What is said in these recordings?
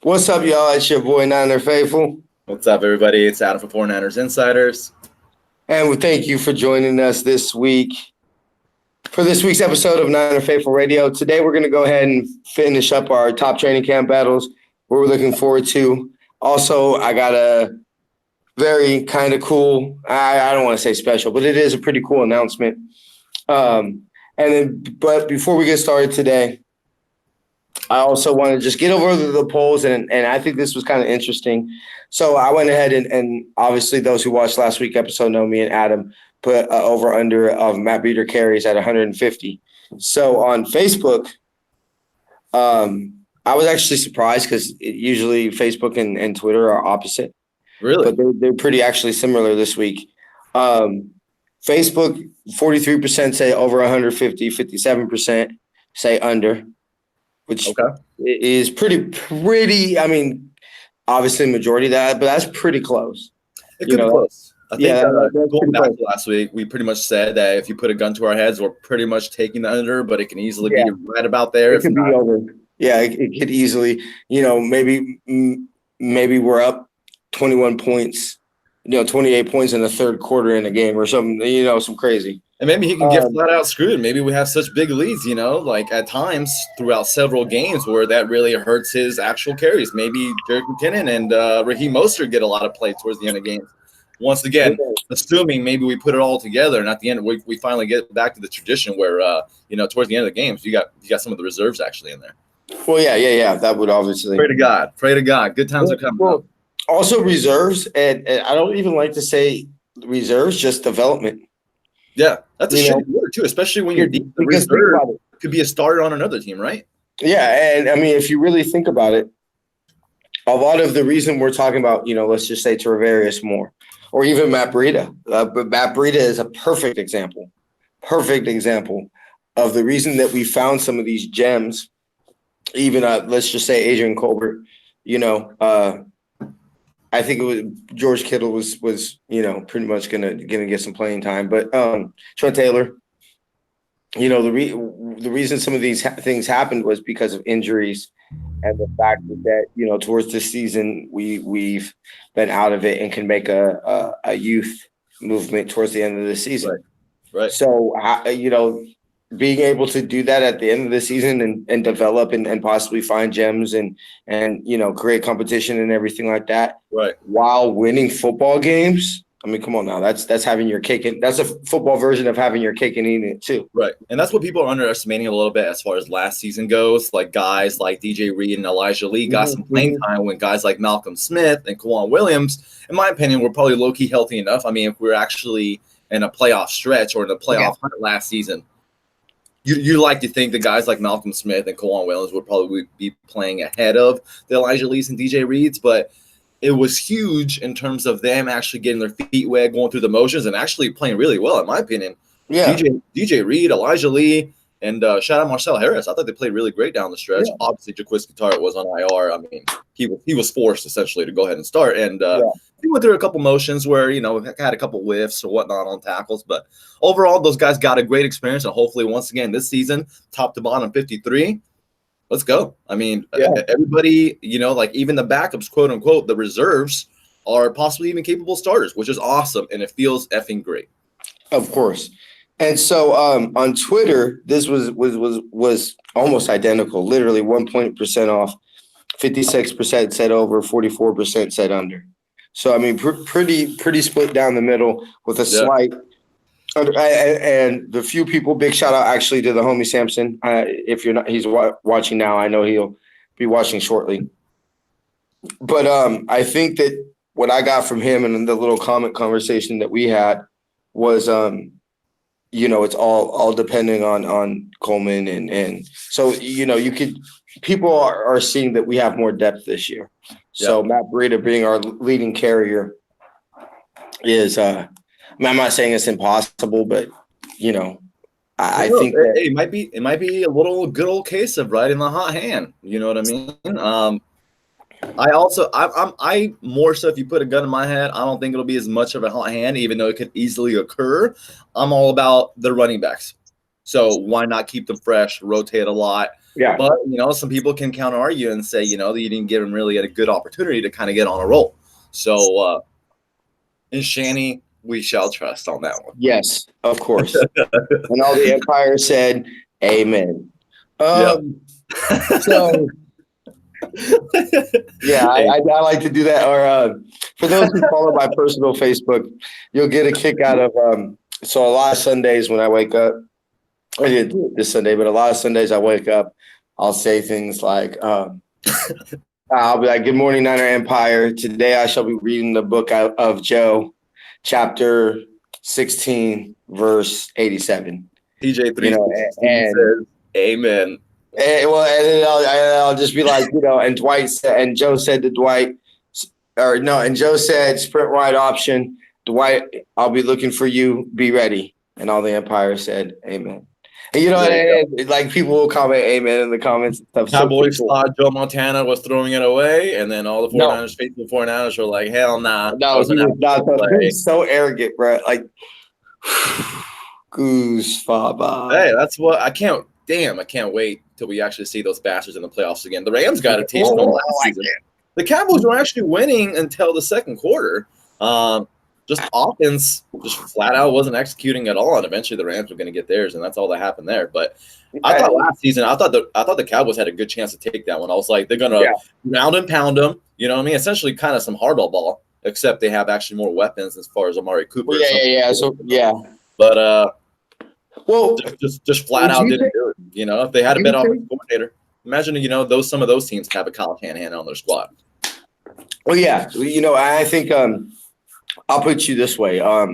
What's up, y'all? It's your boy Niner Faithful, What's up, everybody? It's Adam for 49ers Insiders. and we thank you for joining us this week for this week's episode of Niner Faithful Radio. Today, we're going to go ahead and finish up our top training camp battles. What we're looking forward to. Also, I got a very kind of cool. I don't want to say special, but it is a pretty cool announcement. But before we get started today, I also want to just get over the polls, and I think this was kind of interesting. So I went ahead and obviously those who watched last week's episode know me and Adam put over under of Matt Breida carries at 150. So on Facebook, I was actually surprised because usually Facebook and Twitter are opposite. Really? But they're pretty actually similar this week. Facebook, 43% say over 150, 57% say under, which is pretty. I mean, obviously majority of that, but that's pretty close. It could be close. I think going back to last week, we pretty much said that if you put a gun to our heads, we're pretty much taking the under, but it can easily be right about there. It could be over. Yeah, it could easily, maybe we're up 21 points, 28 points in the third quarter in a game or something, some crazy. And maybe he can get flat out screwed. Maybe we have such big leads, like at times throughout several games where that really hurts his actual carries. Maybe Jerick McKinnon and Raheem Mostert get a lot of play towards the end of games. Once again, assuming maybe we put it all together, and at the end we finally get back to the tradition where towards the end of the games you got some of the reserves actually in there. Well, yeah. That would obviously pray to God. Good times are coming. Well, also reserves, and I don't even like to say reserves, just development. Yeah, that's a shitty word too, especially when you're deep. The reserve could be a starter on another team, right? Yeah, and I mean, if you really think about it, a lot of the reason we're talking about, let's just say Tarvarius Moore or even Matt Breida. But Matt Breida is a perfect example of the reason that we found some of these gems. Even let's just say Adrian Colbert, I think it was George Kittle was pretty much gonna get some playing time, but Trent Taylor, the reason some of these things happened was because of injuries and the fact that towards this season we've been out of it and can make a youth movement towards the end of the season. Right. So being able to do that at the end of the season and develop and possibly find gems and create competition and everything like that, right, while winning football games. I mean, come on now. That's having your cake and that's a football version of having your cake and eating it too. Right. And that's what people are underestimating a little bit as far as last season goes. Like guys like DJ Reed and Elijah Lee got some playing time when guys like Malcolm Smith and Kwan Williams, in my opinion, were probably low-key healthy enough. I mean, if we're actually in a playoff stretch or in a playoff hunt last season, you like to think the guys like Malcolm Smith and Kwan Williams would probably be playing ahead of the Elijah Lees and DJ Reeds, but it was huge in terms of them actually getting their feet wet, going through the motions, and actually playing really well, in my opinion. Yeah. DJ Reed, Elijah Lee, and shout out Marcel Harris. I thought they played really great down the stretch. Yeah. Obviously, Jaquiski Tartt was on IR. I mean, he was forced essentially to go ahead and start, and he went through a couple motions where had a couple whiffs or whatnot on tackles, but overall, those guys got a great experience, and hopefully, once again this season, top to bottom 53. Let's go. I mean, everybody, like even the backups, quote unquote, the reserves are possibly even capable starters, which is awesome. And it feels effing great. Of course. And so on Twitter, this was almost identical, literally 1 point% off. 56% said over, 44% said under. So, I mean, pretty split down the middle with a slight. And the few people, big shout out actually to the homie Samson. If you're not, he's watching now. I know he'll be watching shortly. But I think that what I got from him and the little comment conversation that we had was, it's all depending on Coleman and so people are seeing that we have more depth this year. So Matt Breida being our leading carrier is. I'm not saying it's impossible, but I think that it might be a little good old case of riding the hot hand. You know what I mean? I more so if you put a gun in my head, I don't think it'll be as much of a hot hand, even though it could easily occur. I'm all about the running backs. So why not keep them fresh, rotate a lot? Yeah. But, some people can counter argue and say, that you didn't give him really a good opportunity to kind of get on a roll. So, in Shanny, we shall trust on that one. Yes, of course. And all the Empire said, amen. So, yeah, I like to do that. Or for those who follow my personal Facebook, you'll get a kick out of so a lot of Sundays when I wake up, I didn't do it this Sunday, but a lot of Sundays I wake up, I'll say things like, I'll be like, good morning, Niner Empire. Today I shall be reading the book of Joe, chapter 16, verse 87. TJ3 and says, amen. And then I'll just be like, and Dwight said, and Joe said to Dwight, and Joe said, sprint wide option. Dwight, I'll be looking for you. Be ready. And all the Empire said, amen. And and like people will comment amen in the comments and stuff. Cowboys thought Joe Montana was throwing it away, and then all the 49ers, faithful 49ers, were like, hell nah. No, he was not. He was so arrogant, bro. Like, goose faba. Hey, that's what I can't wait till we actually see those bastards in the playoffs again. The Rams got to teach them last season. The Cowboys were actually winning until the second quarter. Just offense, just flat out wasn't executing at all, and eventually the Rams were going to get theirs, and that's all that happened there. But I thought last season, I thought the Cowboys had a good chance to take that one. I was like, they're going to round and pound them. You know what I mean? Essentially, kind of some hardball ball, except they have actually more weapons as far as Amari Cooper. But well, just flat out didn't do it. If they had a better offensive coordinator, imagine some of those teams have a Kyle Shanahan on their squad. Well, yeah, I think I'll put you this way. I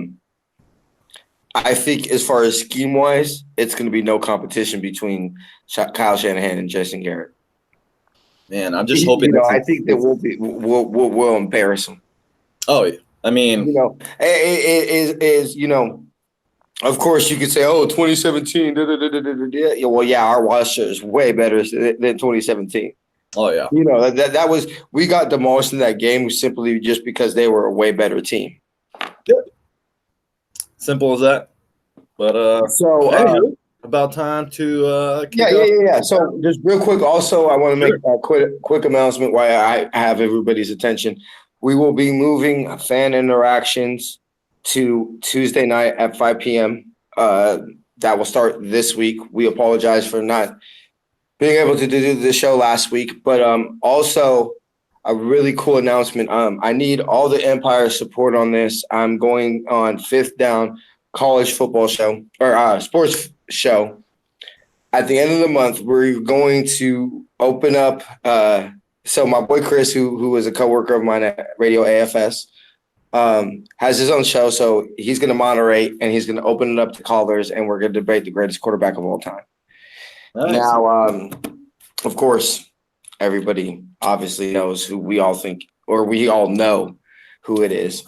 think as far as scheme wise, it's going to be no competition between Kyle Shanahan and Jason Garrett. Man, I'm just hoping. I think that we'll embarrass them. Oh, yeah. I mean, of course, you could say, 2017. Well, yeah, our roster is way better than 2017. Oh, yeah. That was – we got demolished in that game simply just because they were a way better team. Yep. Simple as that. But about time to kick off. Yeah. So just real quick, also, I want to make a quick announcement while I have everybody's attention. We will be moving fan interactions to Tuesday night at 5 p.m. That will start this week. We apologize for not being able to do the show last week, but also a really cool announcement. I need all the Empire support on this. I'm going on Fifth Down college football show or sports show. At the end of the month, we're going to open up. So my boy Chris, who was a coworker of mine at Radio AFS, has his own show. So he's going to moderate and he's going to open it up to callers, and we're going to debate the greatest quarterback of all time. Nice. Now, of course, everybody obviously knows who we all think, or we all know who it is.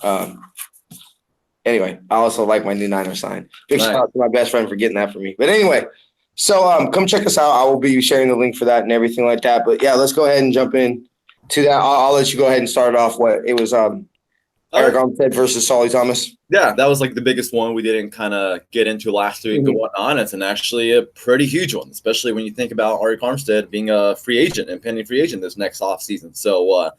Anyway, I also like my new Niner sign. Big shout out to my best friend for getting that for me. But anyway, so come check us out. I will be sharing the link for that and everything like that. But yeah, let's go ahead and jump in to that. I'll let you go ahead and start off. What it was, Eric Armstead versus Solly Thomas. Yeah, that was like the biggest one we didn't kind of get into last week and whatnot. It's actually a pretty huge one, especially when you think about Arik Armstead being a free agent and pending free agent this next offseason. So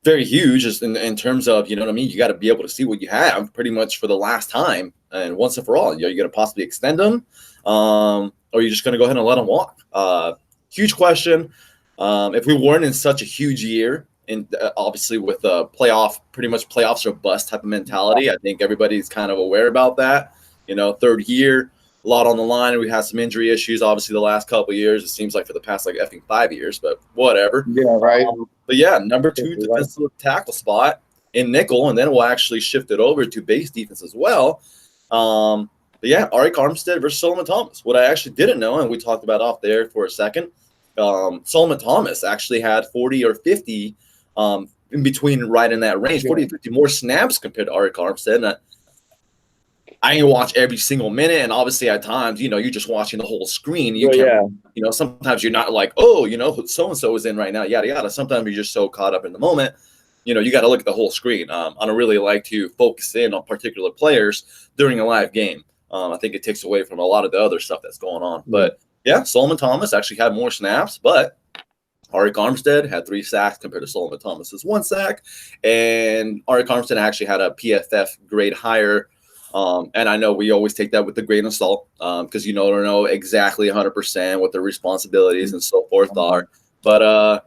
very huge just in terms of, you know what I mean? You got to be able to see what you have pretty much for the last time and once and for all. You're going to possibly extend them or you're just going to go ahead and let them walk. Huge question. If we weren't in such a huge year, and obviously with pretty much playoffs or bust type of mentality, I think everybody's kind of aware about that. Third year, a lot on the line, and we had some injury issues. Obviously, the last couple of years, it seems like for the past effing 5 years, but whatever. Yeah, right. But yeah, number 2 defensive tackle spot in nickel, and then we'll actually shift it over to base defense as well. But yeah, Arik Armstead versus Solomon Thomas. What I actually didn't know, and we talked about off there for a second, Solomon Thomas actually had 40 or 50. In between, right in that range, 40 to 50 more snaps compared to Arik Armstead. And I didn't watch every single minute, and obviously at times, you're just watching the whole screen. Sometimes you're not like, so-and-so is in right now, yada, yada. Sometimes you're just so caught up in the moment. You got to look at the whole screen. I don't really like to focus in on particular players during a live game. I think it takes away from a lot of the other stuff that's going on. But Yeah, Solomon Thomas actually had more snaps, but Arik Armstead had 3 sacks compared to Solomon Thomas's 1 sack, and Arik Armstead actually had a PFF grade higher. And I know we always take that with a grain of salt because you don't know exactly 100% what their responsibilities and so forth are. But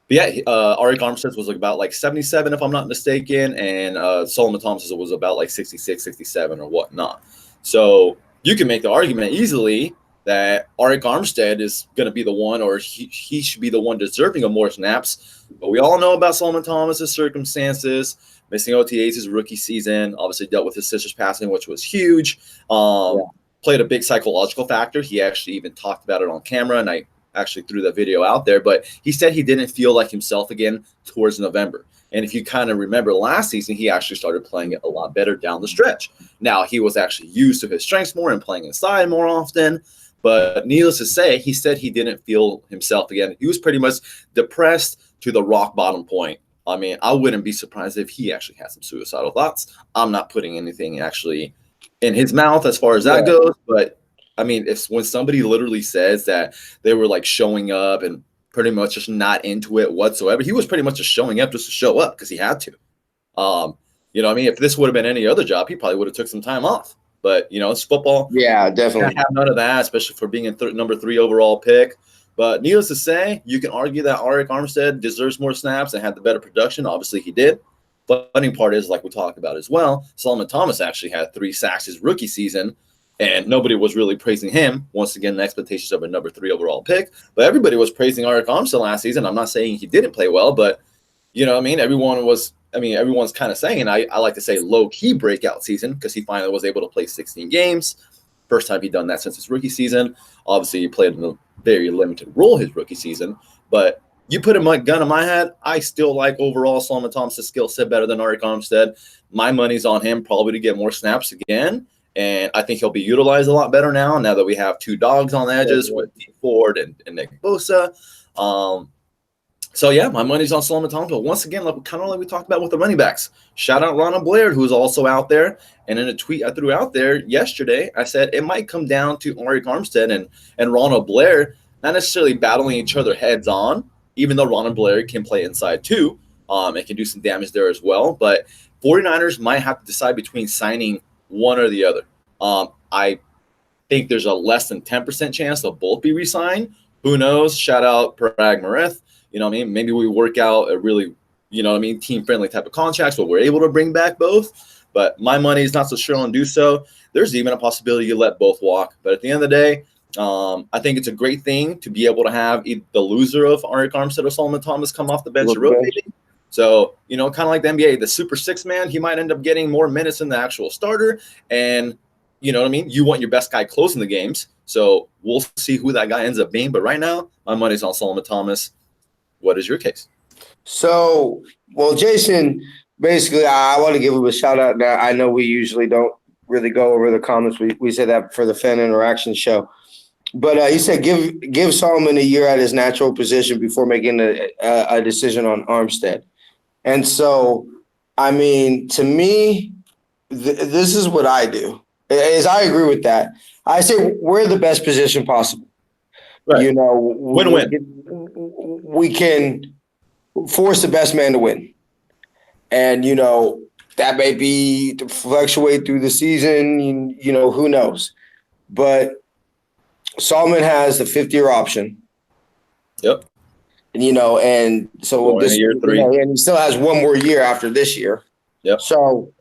yeah, Arik Armstead was about like 77, if I'm not mistaken, and Solomon Thomas was about like 66, 67 or whatnot. So you can make the argument easily that Arik Armstead is going to be the one, or he should be the one deserving of more snaps. But we all know about Solomon Thomas's circumstances, missing OTAs his rookie season, obviously dealt with his sister's passing, which was huge. Played a big psychological factor. He actually even talked about it on camera, and I actually threw that video out there, but he said he didn't feel like himself again towards November. And if you kind of remember last season, he actually started playing it a lot better down the stretch. Now, he was actually used to his strengths more and playing inside more often. But needless to say, he said he didn't feel himself again. He was pretty much depressed to the rock bottom point. I mean, I wouldn't be surprised if he actually had some suicidal thoughts. I'm not putting anything actually in his mouth as far as that goes, but I mean, when somebody literally says that they were like showing up and pretty much just not into it whatsoever, he was pretty much just showing up just to show up because he had to. You know what I mean? If this would have been any other job, he probably would have took some time off. But, you know, it's football. Yeah, definitely. Can't have none of that, especially for being a number 3 overall pick. But needless to say, you can argue that Arik Armstead deserves more snaps and had the better production. Obviously, he did. But the funny part is, like we talked about as well, Solomon Thomas actually had 3 sacks his rookie season, and nobody was really praising him. Once again, the expectations of a number 3 overall pick. But everybody was praising Arik Armstead last season. I'm not saying he didn't play well, but, you know what I mean? Everyone's kind of saying, I like to say low-key breakout season because he finally was able to play 16 games. First time he'd done that since his rookie season. Obviously, he played in a very limited role his rookie season. But you put a gun in my head, I still like overall Solomon Thomas' skill set better than Arik Armstead. My money's on him probably to get more snaps again. And I think he'll be utilized a lot better now that we have 2 dogs on the edges with T. Ford and Nick Bosa. So, yeah, my money's on Solomon Thomas. But once again, kind of like we talked about with the running backs, shout out Ronald Blair, who's also out there. And in a tweet I threw out there yesterday, I said it might come down to Arik Armstead and Ronald Blair not necessarily battling each other heads on, even though Ronald Blair can play inside too. It can do some damage there as well. But 49ers might have to decide between signing one or the other. I think there's a less than 10% chance they'll both be re-signed. Who knows? Shout out Parag Mareth. You know what I mean? Maybe we work out a really, you know what I mean, team-friendly type of contracts where we're able to bring back both. But my money is not so sure on do so. There's even a possibility you let both walk. But at the end of the day, I think it's a great thing to be able to have the loser of Arik Armstead or Solomon Thomas come off the bench and rotating. So, you know, kind of like the NBA, the super 6-man, he might end up getting more minutes than the actual starter. And, you know what I mean? You want your best guy closing the games. So we'll see who that guy ends up being. But right now, my money's on Solomon Thomas. What is your case? So, well, Jason, basically, I want to give him a shout out. Now, I know we usually don't really go over the comments. We said that for the fan interaction show. But he said give Solomon a year at his natural position before making a decision on Armstead. And so, I mean, to me, this is what I do. Is I agree with that. I say we're the best position possible. Right. You know, win-win. We can force the best man to win. And, you know, that may be to fluctuate through the season, you know, who knows. But Solomon has the 5th-year option. Yep. And, you know, and so this year 3. You know, and he still has one more year after this year. Yep. So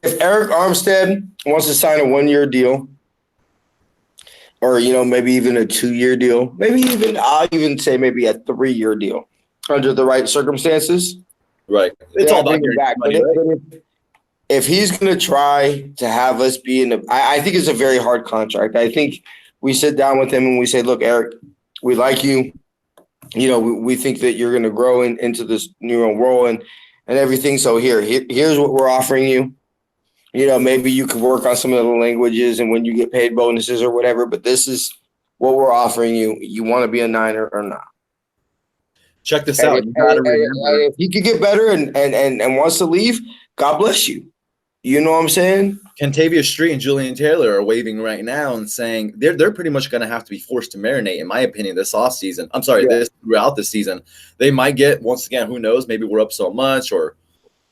if Arik Armstead wants to sign a 1-year deal, or, you know, maybe even a 2-year deal, I'll even say maybe a 3-year deal under the right circumstances. Right. It's all about back. Money, right? If he's going to try to have us be I think it's a very hard contract. I think we sit down with him and we say, look, Arik, we like you. You know, we think that you're going to grow into this new role and everything. So here's what we're offering you. You know, maybe you could work on some of the languages and when you get paid bonuses or whatever, but this is what we're offering you. You want to be a Niner or not? Check this out. If he could get better and wants to leave, God bless you. You know what I'm saying? Kentavious Street and Julian Taylor are waving right now and saying they're pretty much going to have to be forced to marinate, in my opinion, this offseason. I'm sorry, Yeah. this throughout the season. They might get, once again, who knows, maybe we're up so much, or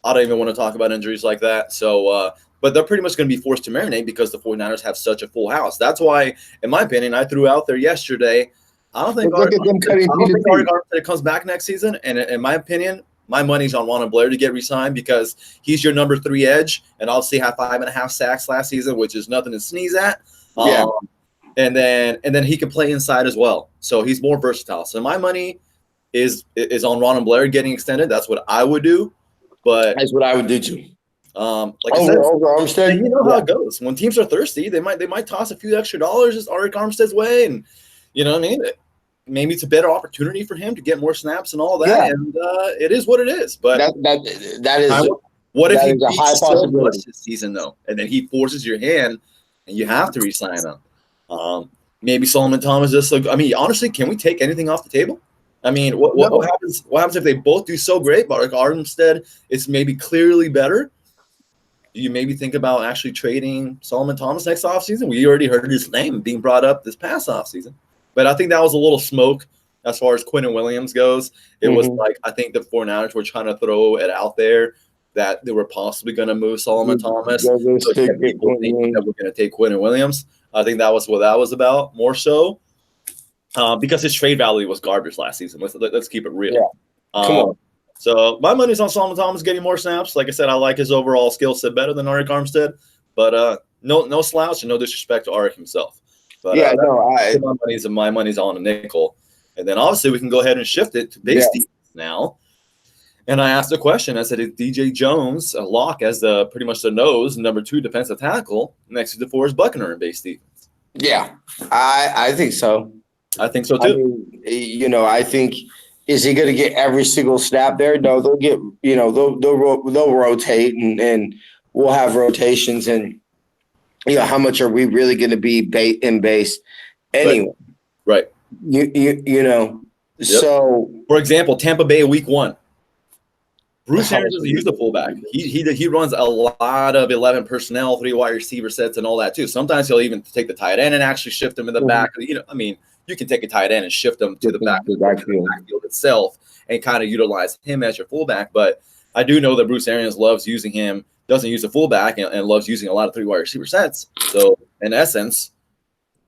I don't even want to talk about injuries like that. So, but they're pretty much going to be forced to marinate because the 49ers have such a full house. That's why, in my opinion, I threw out there yesterday, I don't think Look at them cutting Arik Armstead comes back next season. And in my opinion, my money's on Ron Blair to get re-signed because he's your number 3 edge, and obviously had 5.5 sacks last season, which is nothing to sneeze at. Yeah. And then he can play inside as well, so he's more versatile. So my money is on Ron Blair getting extended. That's what I would do, but that's what I would do too. Like I said, over Armstead, you know how it goes. When teams are thirsty, they might toss a few extra dollars just Arik Armstead's way, and you know what I mean. Maybe it's a better opportunity for him to get more snaps and all that. Yeah. And it is what it is. But that is what if he is a high possibility this season though, and then he forces your hand, and you have to re-sign him. Maybe Solomon Thomas just like, I mean, honestly, can we take anything off the table? I mean, what happens? What happens if they both do so great, but like Armstead is maybe clearly better? Do you maybe think about actually trading Solomon Thomas next offseason? We already heard his name being brought up this past offseason. But I think that was a little smoke as far as Quinnen Williams goes. It was like, I think the 49ers were trying to throw it out there that they were possibly going to move Solomon Thomas. So people thinking that we're going to take Quinnen Williams. I think that was what that was about, more so. Because his trade value was garbage last season. Let's keep it real. Yeah. Come on. So my money's on Solomon Thomas getting more snaps. Like I said, I like his overall skill set better than Arik Armstead. But no slouch and no disrespect to Arik himself. But yeah, my money's on a nickel. And then obviously we can go ahead and shift it to base defense now. And I asked a question. I said, is DJ Jones a lock as pretty much the nose, number 2 defensive tackle next to DeForest Buckner in base defense? Yeah, I think so. I think so too. I mean, I think, is he going to get every single snap there? No, they'll get, they'll rotate and we'll have rotations, and how much are we really going to be in base anyway? Right. Yep. So, for example, Tampa Bay week 1. Bruce Arians doesn't use the fullback. He runs a lot of 11 personnel, 3 wide receiver sets, and all that too. Sometimes he'll even take the tight end and actually shift him in the back. I mean, you can take a tight end and shift them to the backfield itself and kind of utilize him as your fullback. But I do know that Bruce Arians loves using him, doesn't use the fullback, and loves using a lot of 3 wide receiver sets. So, in essence,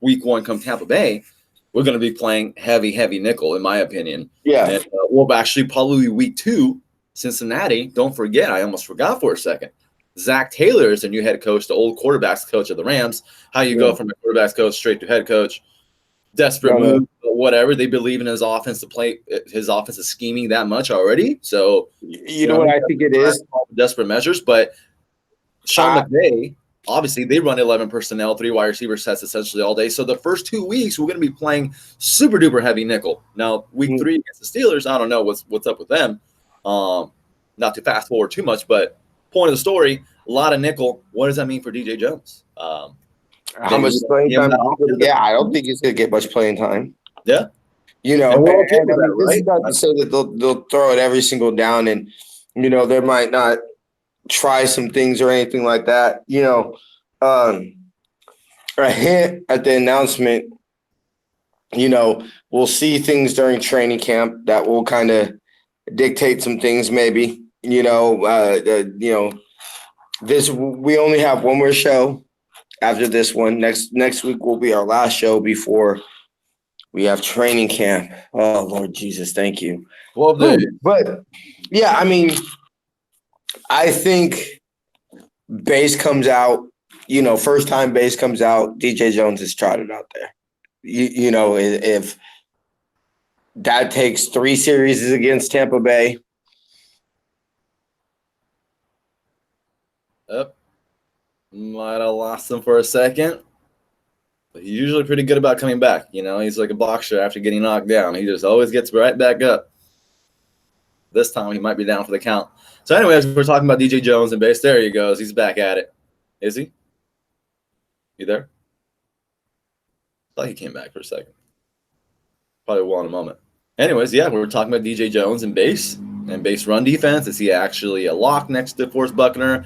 week 1 come Tampa Bay, we're going to be playing heavy nickel, in my opinion. Yeah. And we'll actually probably week 2, Cincinnati. Don't forget, I almost forgot for a second. Zach Taylor is the new head coach, the old quarterbacks coach of the Rams. How you go from a quarterbacks coach straight to head coach. Desperate move, but whatever. They believe in his offense to play. His offense is scheming that much already. So, you know what I think it is? Desperate measures. But Sean McVay, obviously, they run 11 personnel, 3 wide receiver sets essentially all day. So the first 2 weeks, we're going to be playing super duper heavy nickel. Now, week 3 against the Steelers, I don't know what's up with them. Not to fast forward too much, but point of the story, a lot of nickel. What does that mean for DJ Jones? How much playing time? Yeah, I don't think he's going to get much playing time. Yeah. This is not to say that they'll throw it every single down, and, they might not try some things or anything like that. A hint at the announcement, we'll see things during training camp that will kind of dictate some things maybe. This, we only have one more show after this one. Next week will be our last show before we have training camp. Oh, Lord Jesus, thank you. Well, but yeah, I mean, I think base comes out, first time base comes out, DJ Jones is trotted out there. If that takes 3 series against Tampa Bay. Might have lost him for a second. But he's usually pretty good about coming back. He's like a boxer after getting knocked down. He just always gets right back up. This time he might be down for the count. So anyways, we're talking about DJ Jones and base. There he goes. He's back at it. Is he? You there? I thought he came back for a second. Probably will in a moment. Anyways, yeah, we're talking about DJ Jones and base run defense. Is he actually a lock next to DeForest Buckner?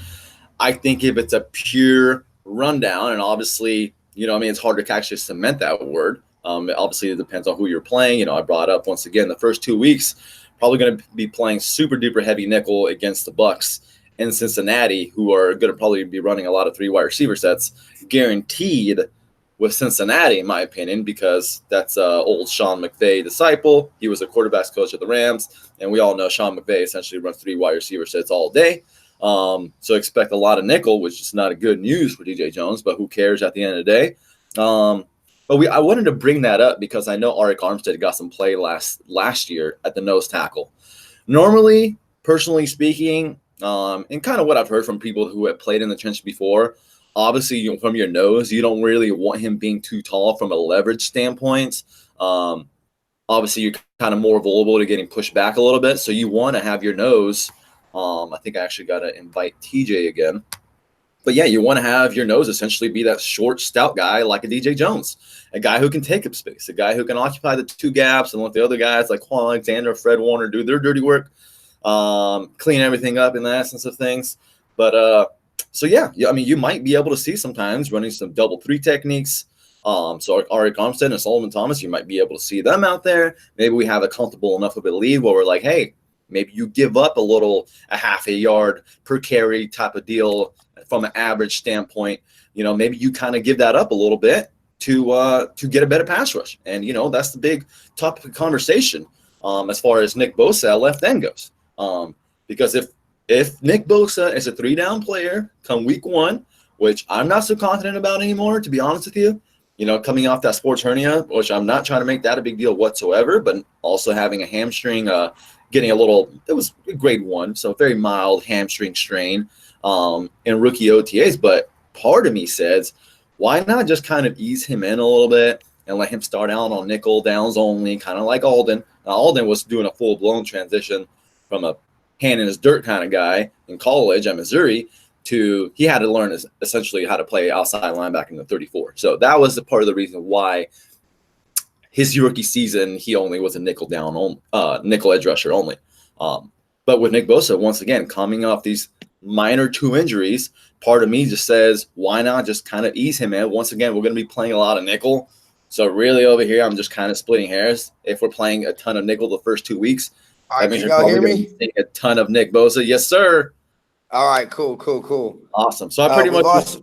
I think if it's a pure rundown, and obviously, it's hard to actually cement that word. Obviously, it depends on who you're playing. I brought up once again the first 2 weeks, probably going to be playing super duper heavy nickel against the Bucks in Cincinnati, who are going to probably be running a lot of 3 wide receiver sets, guaranteed with Cincinnati, in my opinion, because that's old Sean McVay disciple. He was a quarterbacks coach at the Rams, and we all know Sean McVay essentially runs 3 wide receiver sets all day. So expect a lot of nickel, which is not a good news for DJ Jones, but who cares at the end of the day? But I wanted to bring that up because I know Arik Armstead got some play last year at the nose tackle. Normally, personally speaking, and kind of what I've heard from people who have played in the trench before, obviously from your nose, you don't really want him being too tall from a leverage standpoint. Obviously, you're kind of more vulnerable to getting pushed back a little bit, so you want to have your nose. I think I actually got to invite TJ again. But yeah, you want to have your nose essentially be that short, stout guy like a DJ Jones, a guy who can take up space, a guy who can occupy the 2 gaps and let the other guys like Quan Alexander, Fred Warner do their dirty work, clean everything up in the essence of things. But so yeah, I mean, you might be able to see sometimes running some double 3 techniques. So Arik Armstead and Solomon Thomas, you might be able to see them out there. Maybe we have a comfortable enough of a lead where we're like, hey, maybe you give up a half a yard per carry type of deal from an average standpoint. Maybe you kind of give that up a little bit to get a better pass rush. And, that's the big topic of conversation as far as Nick Bosa at left end goes. Because if Nick Bosa is a 3-down player come week 1, which I'm not so confident about anymore, to be honest with you, coming off that sports hernia, which I'm not trying to make that a big deal whatsoever, but also having a hamstring, getting it was grade 1, so very mild hamstring strain in rookie OTAs. But part of me says, why not just kind of ease him in a little bit and let him start out on nickel downs only, kind of like Alden. Now, Alden was doing a full-blown transition from a hand in his dirt kind of guy in college at Missouri to he had to learn essentially how to play outside linebacker in the 34. So that was the part of the reason why his rookie season, he only was a nickel edge rusher only. But with Nick Bosa, once again, coming off these minor 2 injuries, part of me just says, why not just kind of ease him in? Once again, we're going to be playing a lot of nickel. So really over here, I'm just kind of splitting hairs. If we're playing a ton of nickel the first 2 weeks, all right, can y'all hear me? A ton of Nick Bosa. Yes, sir. All right, cool. Awesome. So I pretty much lost.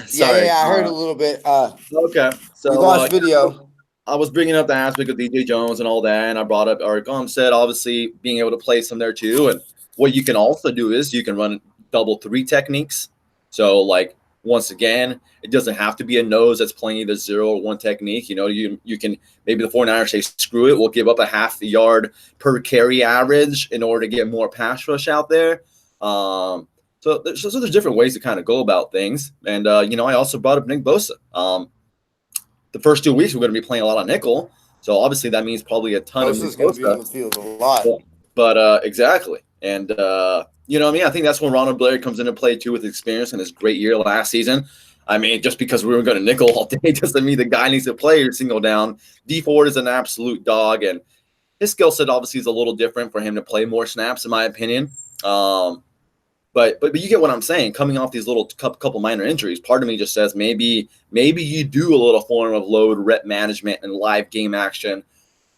Sorry. Yeah, I heard a little bit. Okay. So we lost video. I was bringing up the aspect of DJ Jones and all that, and I brought up Arik Armstead, obviously being able to play some there too. And what you can also do is you can run double 3 techniques. So like once again, it doesn't have to be a nose that's playing either 0 or 1 technique. You can maybe the 49ers say screw it, we'll give up a half the yard per carry average in order to get more pass rush out there. So there's different ways to kind of go about things. And I also brought up Nick Bosa. The first 2 weeks we're going to be playing a lot of nickel, so obviously that means probably a ton of Nick Bosa's going to be on the field a lot. But exactly, and what I mean. I think that's when Ronald Blair comes into play too with experience and his great year last season. I mean, just because we were going to nickel all day doesn't mean the guy needs to play single down. D Ford is an absolute dog, and his skill set obviously is a little different for him to play more snaps, in my opinion. But you get what I'm saying. Coming off these little couple minor injuries, part of me just says maybe you do a little form of load rep management and live game action,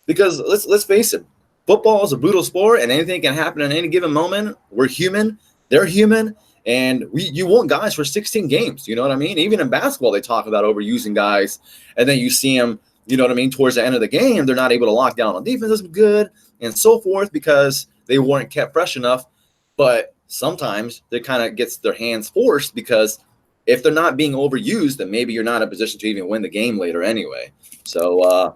because let's face it, football is a brutal sport and anything can happen in any given moment. We're human, they're human, and you want guys for 16 games. You know what I mean? Even in basketball, they talk about overusing guys, and then you see them. You know what I mean? Towards the end of the game, they're not able to lock down on defense as good and so forth because they weren't kept fresh enough. But sometimes they kind of gets their hands forced because if they're not being overused, then maybe you're not in a position to even win the game later anyway. So,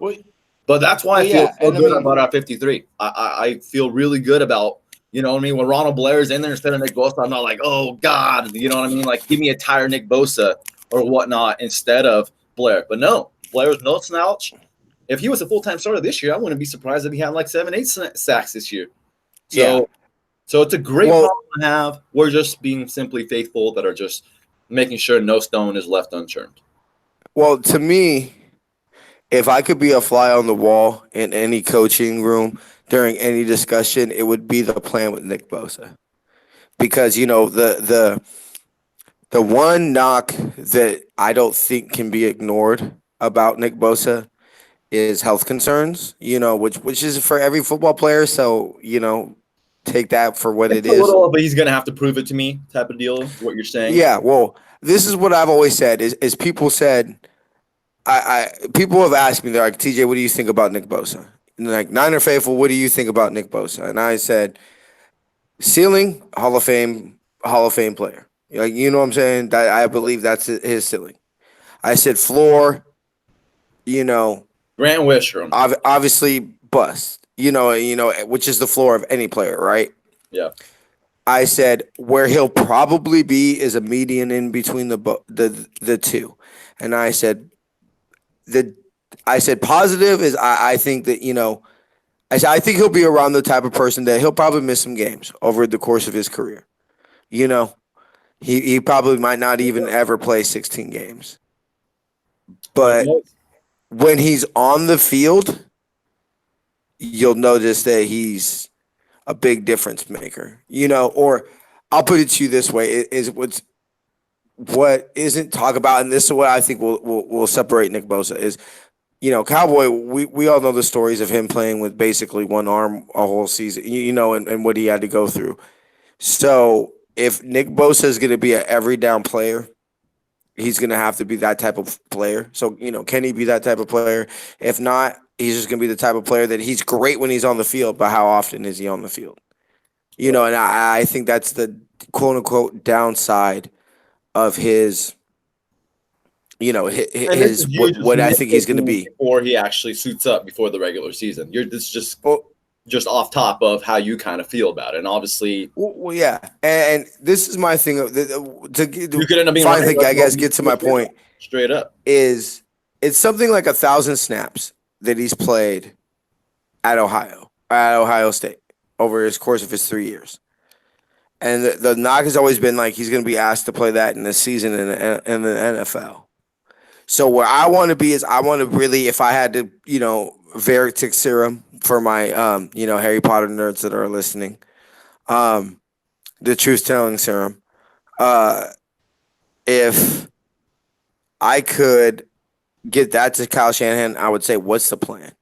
but that's why I feel so good about our 53. I feel really good about, when Ronald Blair's in there instead of Nick Bosa, I'm not like, oh God, you know what I mean? Like give me a tired Nick Bosa or whatnot instead of Blair. But no, Blair's no slouch. If he was a full-time starter this year, I wouldn't be surprised if he had like 7-8 sacks this year. So it's a great problem to have. We're just being simply faithful that are just making sure no stone is left unturned. Well, to me, if I could be a fly on the wall in any coaching room during any discussion, it would be the plan with Nick Bosa. because the one knock that I don't think can be ignored about Nick Bosa is health concerns. Which is for every football player. So take that for what it It's a is. little, but he's gonna have to prove it to me, type of deal. What you're saying? Yeah. Well, this is what I've always said. Is people said people have asked me, they're like, TJ, what do you think about Nick Bosa? And they're like, Niner faithful, what do you think about Nick Bosa? And I said, ceiling, Hall of Fame player. Like, you know what I'm saying? That I believe that's his ceiling. I said floor, you know, Grant Wistrom. obviously bust. Which is the floor of any player, right? Yeah. I said where he'll probably be is a median in between the two, and the I said positive is I think that I think he'll be around the type of person that he'll probably miss some games over the course of his career. You know, he probably might not even ever play 16 games. Who But knows? when he's on the field, you'll notice that he's a big difference maker. Or I'll put it to you this way: is what isn't talked about, and this is what I think will separate Nick Bosa is. Cowboy, we all know the stories of him playing with basically one arm a whole season, and what he had to go through. So if Nick Bosa is going to be an every down player, he's going to have to be that type of player. So, can he be that type of player? If not, he's just going to be the type of player that he's great when he's on the field, but how often is he on the field? And I think that's the quote unquote downside of his And this is you what I think he's going to be. before he actually suits up before the regular season. This is Well, just off top of how you kind of feel about it. And obviously, well, yeah, and this is my thing. To you could end up being finally, right, I guess, get to my point. Straight up. Is it's something like 1,000 snaps that he's played at Ohio State over his course of his 3 years. And the knock has always been like he's going to be asked to play that in the season in the NFL. So where I want to be is I want to really, if I had to, Veritic serum for my, Harry Potter nerds that are listening, the truth telling serum. If I could get that to Kyle Shanahan, I would say, what's the plan?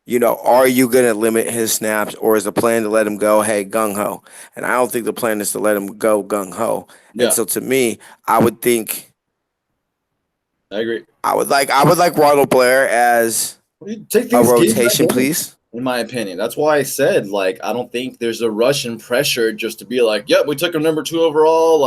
Are you going to limit his snaps, or is the plan to let him go, hey, gung-ho? And I don't think the plan is to let him go gung-ho. Yeah. And so to me, I would think I agree. I would like Ronald Blair as Take a things rotation, please. In my opinion. That's why I said, I don't think there's a rush and pressure just to be like, yep, we took him number 2 overall.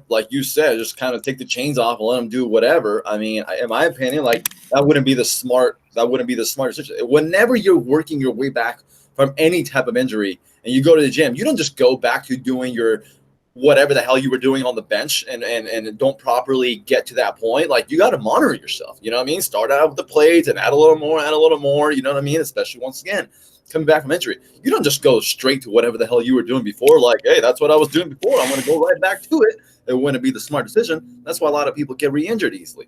Like you said, just kind of take the chains off and let him do whatever. I mean, in my opinion, that wouldn't be the smart decision. Whenever you're working your way back from any type of injury and you go to the gym, you don't just go back to doing your whatever the hell you were doing on the bench and don't properly get to that point. You got to monitor yourself. You know what I mean? Start out with the plates and add a little more. You know what I mean? Especially once again, coming back from injury. You don't just go straight to whatever the hell you were doing before. Hey, that's what I was doing before. I'm going to go right back to it. It wouldn't be the smart decision. That's why a lot of people get re-injured easily.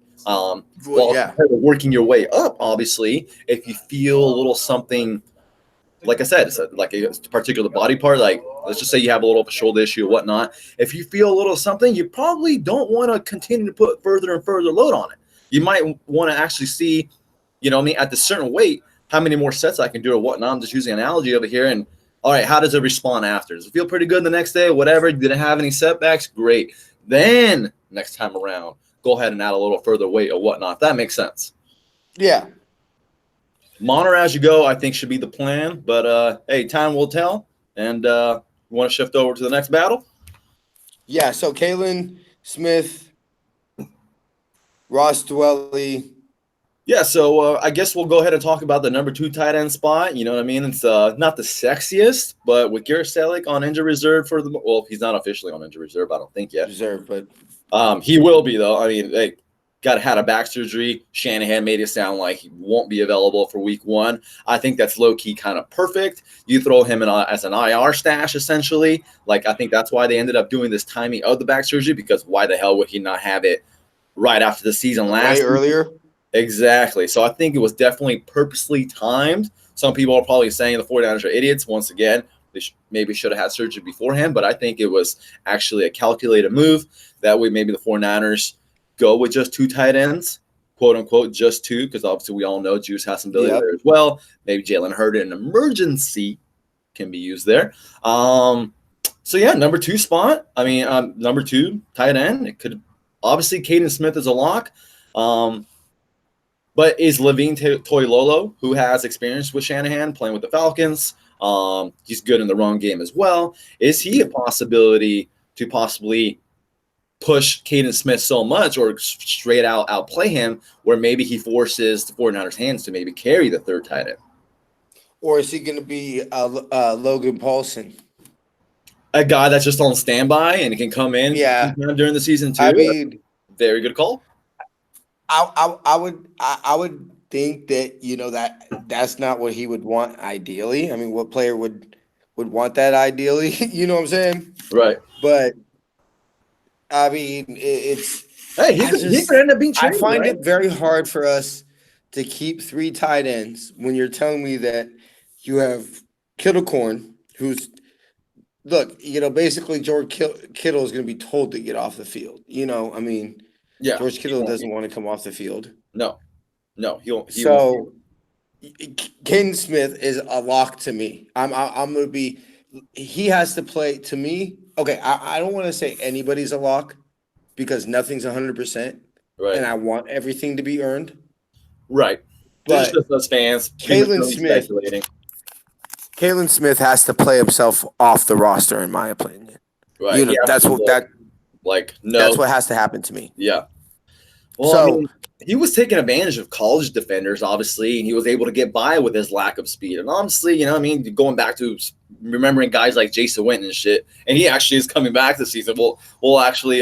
Working your way up, obviously, if you feel a little something, like I said, it's like a particular body part, let's just say you have a little shoulder issue or whatnot. If you feel a little something, you probably don't want to continue to put further and further load on it. You might want to actually see, at this certain weight, how many more sets I can do or whatnot. I'm just using an analogy over here. And all right, how does it respond after? Does it feel pretty good the next day? Whatever. Didn't have any setbacks? Great. Then next time around, go ahead and add a little further weight or whatnot. If that makes sense. Yeah. Monitor as you go, I think, should be the plan. But, hey, time will tell. And you want to shift over to the next battle? Yeah, so Kalen Smith, Ross Dwelly. Yeah, so I guess we'll go ahead and talk about the number 2 tight end spot. You know what I mean? It's not the sexiest, but with Garrett Selleck on injury reserve he's not officially on injury reserve, I don't think yet. Reserve, but he will be, though. I mean, hey, had a back surgery. Shanahan made it sound like he won't be available for week 1. I think that's low-key kind of perfect. You throw him in as an IR stash, essentially. I think that's why they ended up doing this timing of the back surgery, because why the hell would he not have it right after the season last earlier? Exactly. So I think it was definitely purposely timed. Some people are probably saying the 49ers are idiots. Once again, They maybe should have had surgery beforehand, but I think it was actually a calculated move. That way, maybe the 49ers go with just 2 tight ends, quote unquote, just 2, because obviously we all know Juice has some ability there as well. Maybe Jalen Hurd in an emergency can be used there. So yeah, number 2 spot. I mean, number 2 tight end. It could obviously Caden Smith is a lock. But is Levine Toilolo, who has experience with Shanahan playing with the Falcons, he's good in the run game as well. Is he a possibility to possibly push Caden Smith so much or straight out outplay him where maybe he forces the 49ers' hands to maybe carry the 3rd tight end? Or is he going to be Logan Paulson? A guy that's just on standby and can come in during the season too? I mean, very good call. I would think that that's not what he would want ideally. I mean, what player would want that ideally? You know what I'm saying? Right. But I mean, it's he could end up being traded. I find it very hard for us to keep 3 tight ends when you're telling me that you have Kittlecorn, who's basically George Kittle is going to be told to get off the field. I mean. Yeah, George Kittle doesn't want to come off the field. No, he so Caden Smith is a lock to me. I'm going to be. He has to play to me. Okay, I don't want to say anybody's a lock because nothing's 100%, right? And I want everything to be earned, right? But just those fans. Kalen Smith has to play himself off the roster, in my opinion. Right. That's what that. That's what has to happen to me. Yeah. Well, I mean, he was taking advantage of college defenders, obviously, and he was able to get by with his lack of speed. And honestly, going back to remembering guys like Jason Witten and shit, and he actually is coming back this season. We'll actually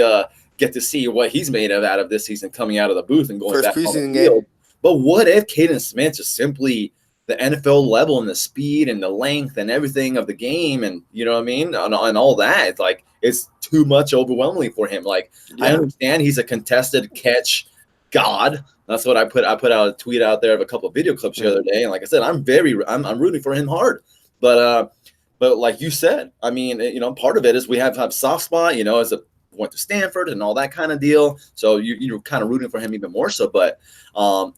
get to see what he's made of out of this season coming out of the booth and going back on the field. But what if Caden Smith is simply the NFL level and the speed and the length and everything of the game and and all that? It's like it's too much overwhelmingly for him. I understand he's a contested catch god. That's what I put out a tweet out there of a couple of video clips the other day. And like I said, I'm rooting for him hard. But like you said, I mean, part of it is we have soft spot, as a went to Stanford and all that kind of deal. So you're kind of rooting for him even more so. But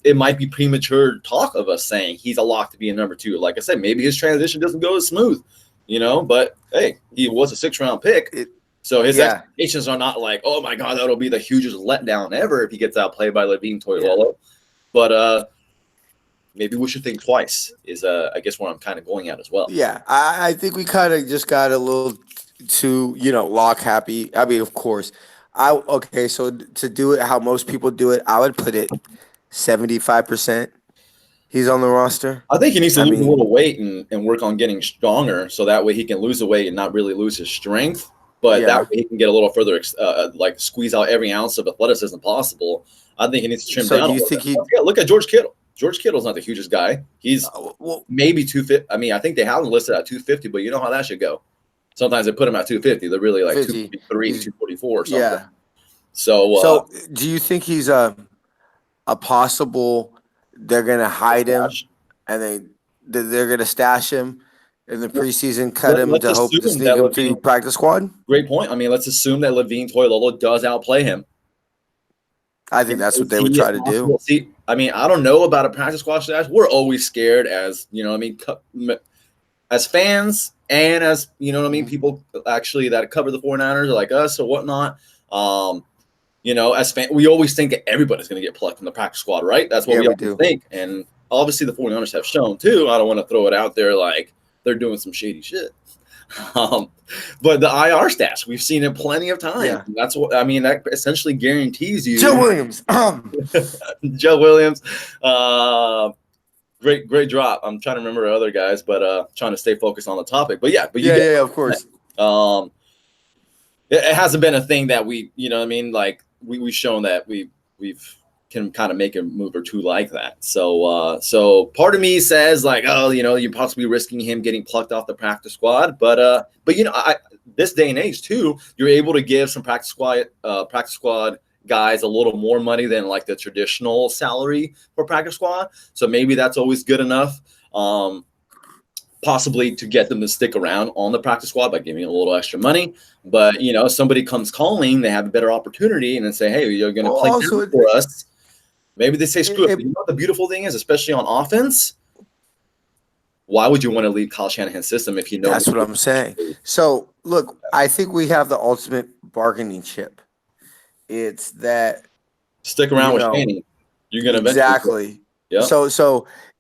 it might be premature talk of us saying he's a lock to be a number 2. Like I said, maybe his transition doesn't go as smooth, but hey, he was a 6th-round pick. So his expectations are not like, oh my God, that'll be the hugest letdown ever if he gets outplayed by Levine Toilolo. Yeah. But maybe we should think twice is I guess where I'm kind of going at as well. Yeah, I think we kind of just got a little too, lock happy. I mean, of course. So to do it how most people do it, I would put it 75%. He's on the roster. I think he needs to lose a little weight and work on getting stronger so that way he can lose the weight and not really lose his strength. But that way he can get a little further, squeeze out every ounce of athleticism possible. I think he needs to trim down. Do you think look at George Kittle. George Kittle's not the hugest guy. He's maybe 250. I mean, I think they have him listed at 250, but you know how that should go. Sometimes they put him at 250. They're really like 253, 244 or something. Yeah. So do you think he's a possible? They're gonna hide him, and they're gonna stash him in the preseason, cut him to hope to sneak him to practice squad. Great point. I mean, let's assume that Levine Toilolo does outplay him. I think that's what they would try to do. See, I mean, I don't know about a practice squad stash. We're always scared as as fans and as people actually that cover the 49ers like us or whatnot. As fans, we always think that everybody's going to get plucked from the practice squad, right? That's what we always think. And obviously the 49ers have shown too. I don't want to throw it out there like they're doing some shady shit. But the IR stash, we've seen it plenty of times. Yeah. That's what I mean. That essentially guarantees you. Joe Williams. Joe Williams. Great drop. I'm trying to remember other guys, but trying to stay focused on the topic. But yeah, of course. It hasn't been a thing that we, like we've shown that we've can kind of make a move or two like that. So part of me says like, oh, you're possibly risking him getting plucked off the practice squad. But this day and age too, you're able to give some practice squad guys a little more money than like the traditional salary for practice squad. So maybe that's always good enough. possibly to get them to stick around on the practice squad by giving a little extra money. But somebody comes calling, they have a better opportunity, and then say, "Hey, you're going to Well, play also down for us." Maybe they say, "Screw it." it But you know what the beautiful thing is, especially on offense, why would you want to leave Kyle Shanahan's system if you know? that's what I'm saying. So look, I think we have the ultimate bargaining chip. It's that, Stick around you with know, Shanny, you're going to eventually. exactly. Yeah. So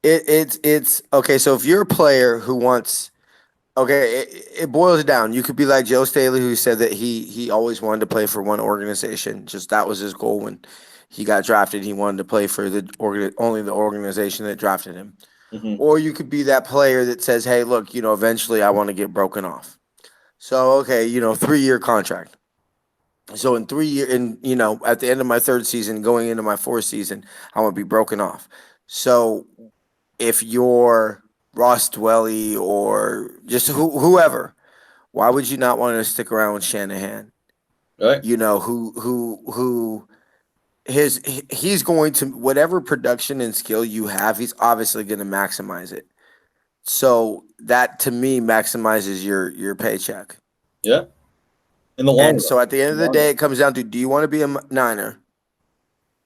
it's okay. So if you're a player who wants, okay, it boils down. You could be like Joe Staley, who said that he always wanted to play for one organization. Just that was his goal when he got drafted. He wanted to play for only the organization that drafted him. Mm-hmm. Or you could be that player that says, "Hey, look, eventually I want to get broken off." So okay, 3-year contract. So in 3 years, at the end of my third season, going into my fourth season, I want to be broken off. So if you're Ross Dwelly or just whoever, why would you not want to stick around with Shanahan? Right. Who he's going to, whatever production and skill you have, he's obviously going to maximize it. So that to me maximizes your paycheck. Yeah. In the long And run. so at the end In of the the long day, run. it comes down to, do you want to be a Niner?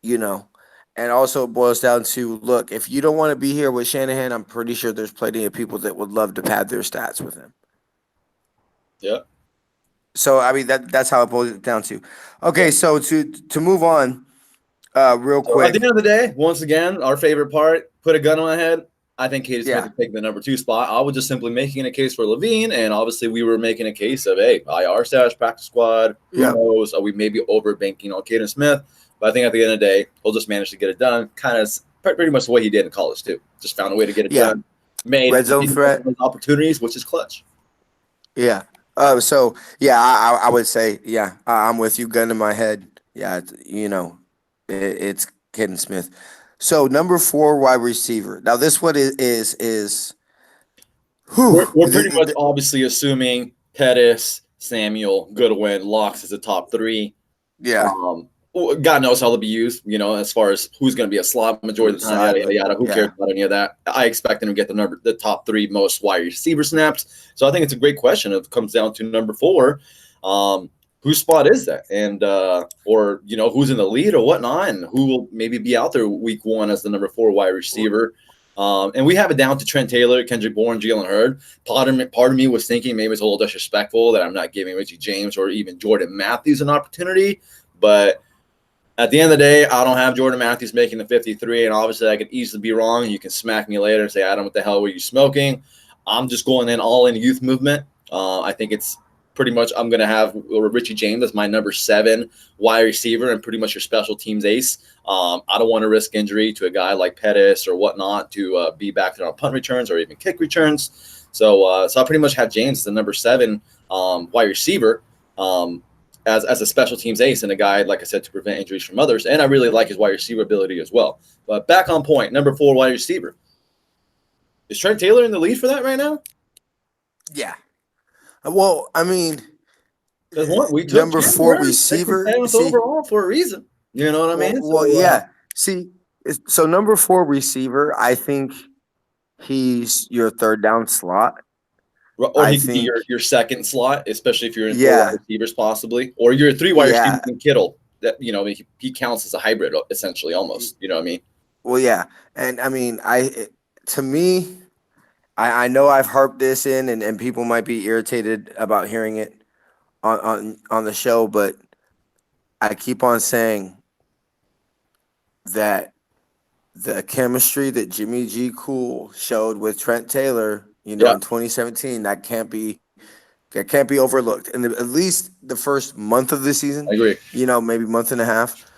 You know, and also it boils down to, look, if you don't want to be here with Shanahan, I'm pretty sure there's plenty of people that would love to pad their stats with him. Yeah. So I mean that's how it boils down to. Yeah. Okay, so to move on, real So at the quick, end of the day, once again, our favorite part, put a gun on my head. I think Katie Smith yeah, is taking the number 2 spot. I was just simply making a case for Levine, and obviously we were making a case of, hey, IR stash, practice squad, who yeah, knows? Are we maybe overbanking on Kaden Smith? But I think at the end of the day, he'll just manage to get it done. Kind of pretty much the way he did in college, too. Just found a way to get it yeah, done. Made red zone threat, opportunities, which is clutch. yeah. So yeah, I would say, yeah, I'm with you. Gun to my head, yeah, it's Kaden Smith. So number 4 wide receiver. Now this one is whew, We're pretty much obviously assuming Pettis, Samuel, Goodwin, Locks as the top 3. yeah, God knows how they'll be used, as far as who's going to be a slot majority of the time, side, yada, but yada, yada. Who cares yeah, about any of that? I expect them to get the top 3 most wide receiver snaps. So I think it's a great question. It comes down to number 4. Whose spot is that? And, or, who's in the lead or whatnot, and who will maybe be out there week 1 as the number 4 wide receiver. And we have it down to Trent Taylor, Kendrick Bourne, Jalen Hurd. Part of me was thinking maybe it's a little disrespectful that I'm not giving Richie James or even Jordan Matthews an opportunity. But at the end of the day, I don't have Jordan Matthews making the 53, and obviously I could easily be wrong. You can smack me later and say, Adam, what the hell were you smoking? I'm just going in all in youth movement. I think it's pretty much I'm going to have Richie James as my number 7 wide receiver and pretty much your special teams ace. I don't want to risk injury to a guy like Pettis or whatnot to be back there on punt returns or even kick returns. So I pretty much have James as the number 7 wide receiver. As a special teams ace and a guy, like I said, to prevent injuries from others. And I really like his wide receiver ability as well. But back on point, number 4 wide receiver. Is Trent Taylor in the lead for that right now? yeah. Well, I mean, Because we took number Jalen 4 Hurd, picked him receiver. 7th See, overall for a reason. You know what I mean? well, yeah. See, so number 4 receiver, I think he's your third down slot. Or I he could be think, your second slot, especially if you're in 4 wide yeah, receivers possibly. Or you're 3 wide receivers yeah. in Kittle. That he counts as a hybrid essentially almost. You know what I mean? Well, yeah, and I mean, to me, I know I've harped this in, and people might be irritated about hearing it on the show, but I keep on saying that the chemistry that Jimmy G. Cool showed with Trent Taylor, Yeah, in 2017, that can't be overlooked. And at least the first month of the season, I agree. maybe month and a half,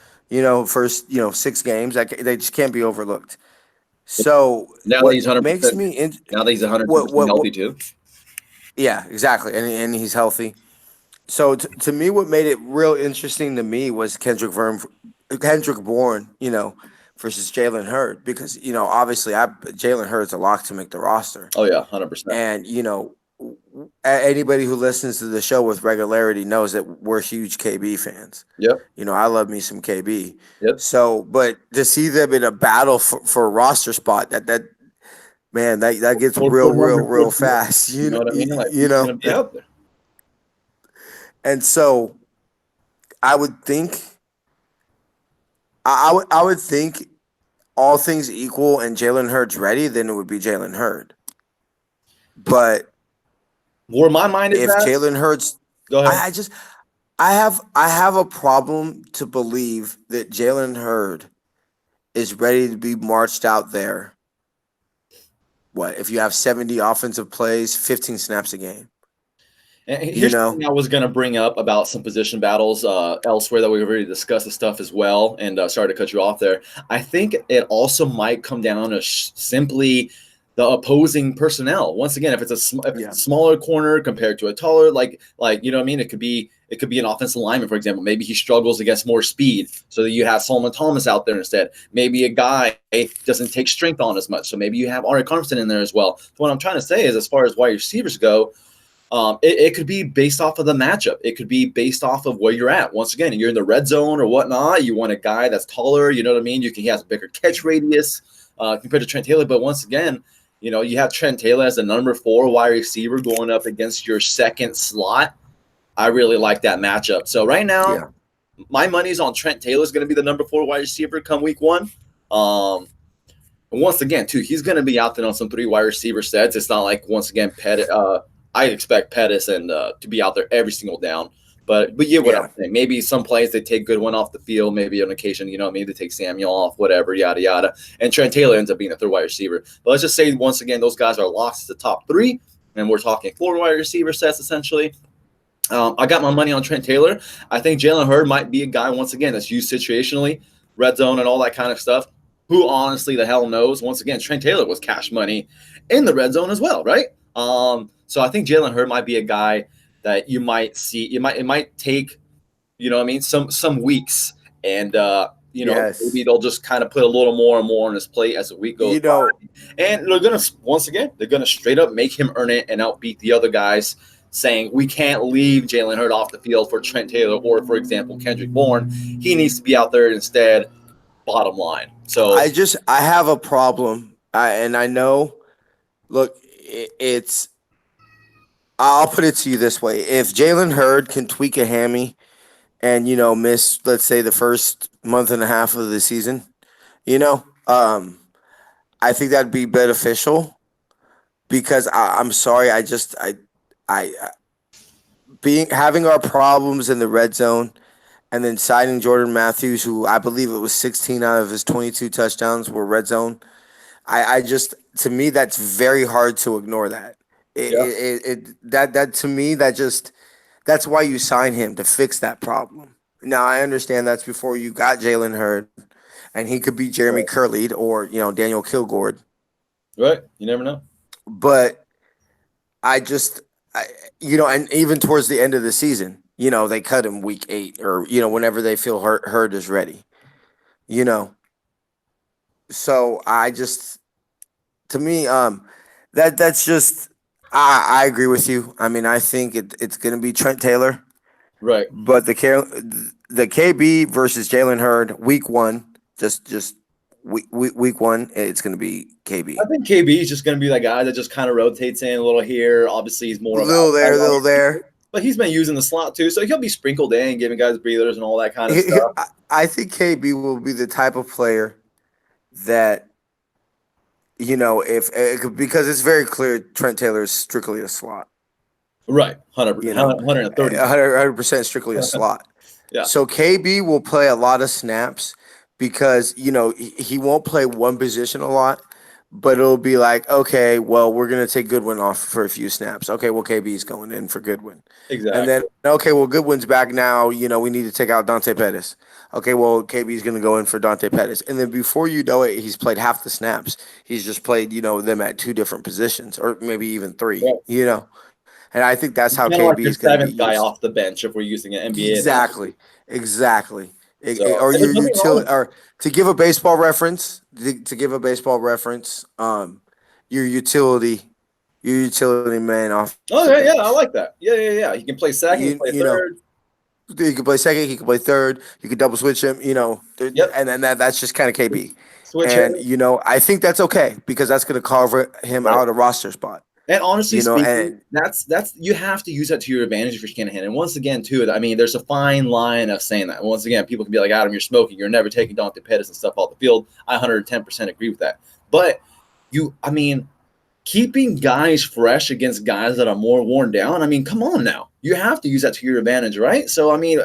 first 6 games, they just can't be overlooked. So Now that he's what 100%. makes me Now that he's 100% what healthy too. yeah, exactly, and he's healthy. So to me, what made it real interesting to me was Kendrick Bourne, versus Jalen Hurd, because obviously Jalen Hurd's a lock to make the roster, Oh yeah, 100%. and anybody who listens to the show with regularity knows that we're huge KB fans. Yep. I love me some KB. Yep. So, but to see them in a battle for a roster spot, that man, that gets For number real 44. fast. You know what I mean? Like You he's know, gonna be out there. and so I would think I would think all things equal and Jalen Hurts ready, then it would be Jalen Hurd. But Where my mind is if at, Jalen Hurts, go ahead. I just I have a problem to believe that Jalen Hurd is ready to be marched out there. What if you have 70 offensive plays, 15 snaps a game? And You here's know? something I was going to bring up about some position battles elsewhere that we've already discussed the stuff as well. And sorry to cut you off there. I think it also might come down to simply the opposing personnel. Once again, if it's a Yeah. smaller corner compared to a taller, like you know what I mean, it could be an offensive lineman, for example. Maybe he struggles against more speed, so that you have Solomon Thomas out there instead. Maybe a guy doesn't take strength on as much, so maybe you have Ari Carmston in there as well. So what I'm trying to say is, as far as wide receivers go, it could be based off of the matchup. It could be based off of where you're at. Once again, you're in the red zone or whatnot. You want a guy that's taller. You know what I mean? He has a bigger catch radius compared to Trent Taylor. But once again, you have Trent Taylor as the number 4 wide receiver going up against your second slot. I really like that matchup. So right now, Yeah. my money's on Trent Taylor is going to be the number 4 wide receiver come week 1. And once again, too, he's going to be out there on some 3 wide receiver sets. It's not like, once again, I expect Pettis and to be out there every single down. But yeah, what I'm saying. Maybe some plays they take good one off the field. Maybe on occasion, maybe they take Samuel off, whatever, yada yada. And Trent Taylor ends up being a 3rd wide receiver. But let's just say once again, those guys are lost to the top 3, and we're talking 4 wide receiver sets essentially. I got my money on Trent Taylor. I think Jalen Hurd might be a guy once again that's used situationally, red zone and all that kind of stuff. Who honestly the hell knows? Once again, Trent Taylor was cash money in the red zone as well, right? So I think Jalen Hurd might be a guy that you might see. It might take, some weeks, and maybe they'll just kind of put a little more and more on his plate as the week goes by. And they're gonna straight up make him earn it and outbeat the other guys, saying we can't leave Jalen Hurd off the field for Trent Taylor or, for example, Kendrick Bourne. He needs to be out there instead. Bottom line. So I have a problem, and I know. Look, I'll put it to you this way: if Jalen Hurd can tweak a hammy and miss, let's say, the first month and a half of the season, I think that'd be beneficial because I'm sorry, I being having our problems in the red zone and then signing Jordan Matthews, who I believe it was 16 out of his 22 touchdowns were red zone. I just, to me, that's very hard to ignore that. That to me, that's why you sign him, to fix that problem. Now I understand that's before you got Jalen Hurd, and he could be Jeremy Curlead or Daniel Kilgore. Right, you never know. But and even towards the end of the season, they cut him week 8 or whenever they feel Hurd is ready. So to me, that's just I agree with you. I mean, I think it's going to be Trent Taylor, right? But the KB versus Jalen Hurd week 1, just week 1, it's going to be KB. I think KB is just going to be that guy that just kind of rotates in a little here. Obviously, he's more a little there. But he's been using the slot too, so he'll be sprinkled in, giving guys breathers and all that kind of stuff. I think KB will be the type of player that, because it's very clear Trent Taylor is strictly a slot. Right, 130. 100% strictly a slot. Yeah. So KB will play a lot of snaps because, he won't play one position a lot, but it'll be like, okay, well, we're going to take Goodwin off for a few snaps. Okay, well, KB's going in for Goodwin. Exactly. And then, okay, well, Goodwin's back now. We need to take out Dante Pettis. Okay, well, KB's going to go in for Dante Pettis. And then before you know it, he's played half the snaps. He's just played, them at 2 different positions or maybe even 3, And I think that's how KB is going to be used. Guy off the bench if we're using an NBA. Exactly. Or your utility, or to give a baseball reference, your utility man off. Oh yeah, I like that. Yeah. He can play second, he can play third. He can play second, he can play third. You can double switch him, and then that's just kind of KB. switch hit. And, I think that's okay because that's going to carve him Right. out a roster spot. And honestly speaking, And that's you have to use that to your advantage if you're Shanahan. And once again, too, I mean, there's a fine line of saying that. Once again, people can be like, Adam, you're smoking. You're never taking Dante Pettis and stuff off the field. I 110% agree with that. But keeping guys fresh against guys that are more worn down, I mean, come on now. You have to use that to your advantage, right? So, I mean,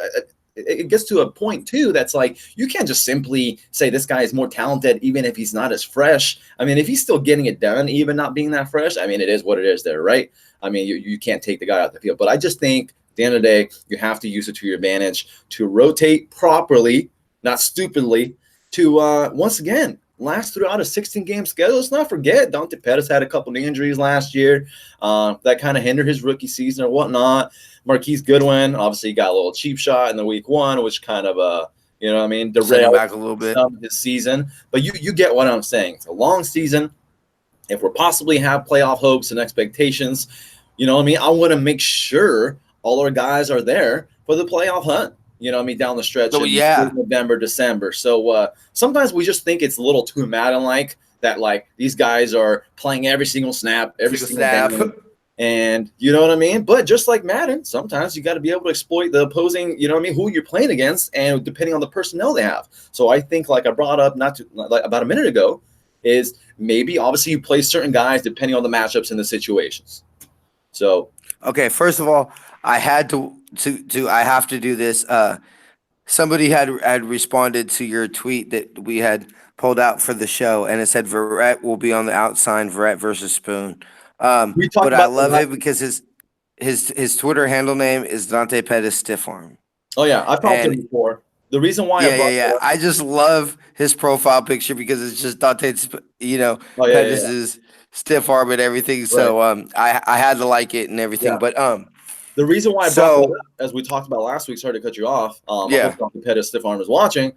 it gets to a point, too, that's like you can't just simply say this guy is more talented even if he's not as fresh. I mean, if he's still getting it done, even not being that fresh, I mean, it is what it is there, right? I mean, you can't take the guy out the field. But I just think at the end of the day, you have to use it to your advantage to rotate properly, not stupidly, to, once again, last throughout a 16-game schedule. Let's not forget Dante Pettis had a couple of injuries last year that kind of hindered his rookie season or whatnot. Marquise Goodwin obviously got a little cheap shot in the week one, which kind of derailed back a little bit his season. But you get what I'm saying. It's a long season. If we're possibly have playoff hopes and expectations, I want to make sure all our guys are there for the playoff hunt. Down the stretch in November, December. So sometimes we just think it's a little too Madden-like that, like, these guys are playing every single snap, every single down. And you know what I mean? But just like Madden, sometimes you got to be able to exploit the opposing, who you're playing against, and depending on the personnel they have. So I think, like I brought up about a minute ago, is maybe obviously you play certain guys depending on the matchups and the situations. So okay, first of all, I had to I have to do this. Somebody had responded to your tweet that we had pulled out for the show, and it said Verrett will be on the outside, Verrett versus Spoon. But I love it because his Twitter handle name is Dante Pettis Stiff Arm. Oh yeah, I've talked to him before. The reason why I just love his profile picture because it's just Dante, Pettis's stiff arm and everything. Right. So I had to like it and everything. Yeah. But the reason why I brought that up, as we talked about last week, sorry to cut you off. I hope Dante Pettis stiff arm is watching.